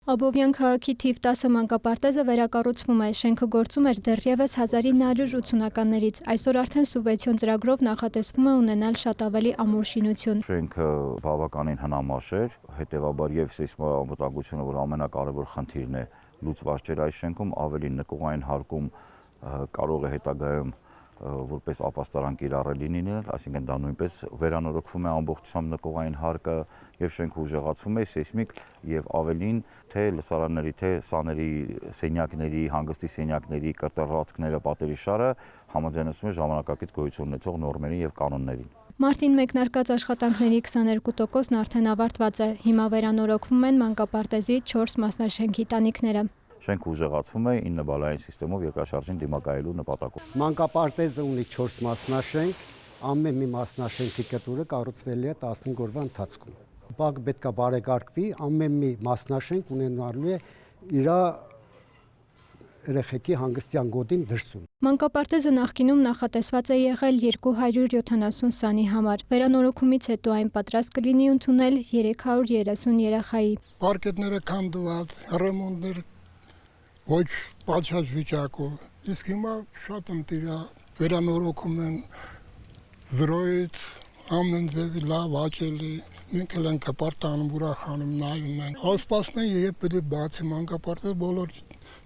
Աբովյան քաղաքի թիվ 10 մանկապարտեզը վերակառուցվում է, շենքը գործում էր դեռևս 1980-ականներից, այսօր արդեն սուբվենցիոն ծրագրով նախատեսվում է ունենալ շատ ավելի ամուր շինություն։ Շենքը բավականին հնամաշ էր, հետևաբար եւ սեյսմոանվտանգությունը, որ ամենակարևոր խնդիրն է, լուծված չէր այս շենքում, ավելի նկուղային հարկում կարող է հետագայում որպես ապաստարան կիրառելի լինել, այսինքն դա նույնպես վերանորոգվում է ամբողջությամբ նկուղային հարկը եւ շենքը ուժեղացվում է սեյսմիկ եւ ավելին թե լսարանների, թե սաների, սենյակների, հանգստի սենյակների, կրտռվածքները, պատերի շարը համաձայնեցում է ժամանակակից գոյություն ունեցող նորմերին եւ կանոններին։ Մարտին մեկնարկած աշխատանքների 22%-ն արդեն ավարտված է։ Հիմա վերանորոգվում են մանկապարտեզի 4 մասնաշենքի տանիքները։ Շենքը ուժեղացվում է 9 բալային համակարգով երկրաշարժին դիմակայելու նպատակով։ Մանկապարտեզը ունի 4 մասնաշենք, ամեն մի մասնաշենքի կտուրը կառուցվել է 15 օրվա ընթացքում։ Բակ պետք է բարեկարգվի, ամեն մի մասնաշենք ունենալու է իր երեխեքի հանգստյան գոտին դրսում։ Մանկապարտեզը նախկինում նախատեսված է եղել 270 սանի համար։ Վերանորոգումից հետո այն պատրաստ կլինի ընդունել 330 երեխայի։ Պարկետները քանդված, ռեմոնտներ ոչ պատշաճ վիճակով։ Իսկ հիմա շատ ընտիր է, վերանորոգում են զրոյից ամեն ձևի լավ աճելի, մենք էլ ենք պարտանում ուրախանում նայում են։ Ասպասն են երբ պետք է բացի մանկապարտեզ բոլոր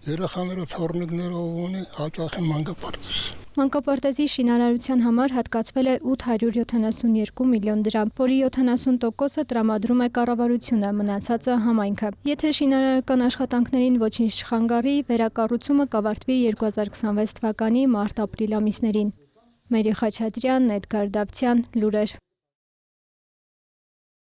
երեխաները թորնիկները ով ունի հաճախ են մանկապարտեզ։ Մանկապարտեզի շինարարության համար հատկացվել է 872 միլիոն դրամ, որի 70%-ը տրամադրում է կառավարությունը, մնացածը համայնքը։ Եթե շինարարական աշխատանքներին ոչինչ չխանգարի, վերակառուցումը կավարտվի 2026 թվականի մարտ-ապրիլ ամիսներին։ Մերի Խաչատրյան, Էդգար Դավթյան, լուրեր։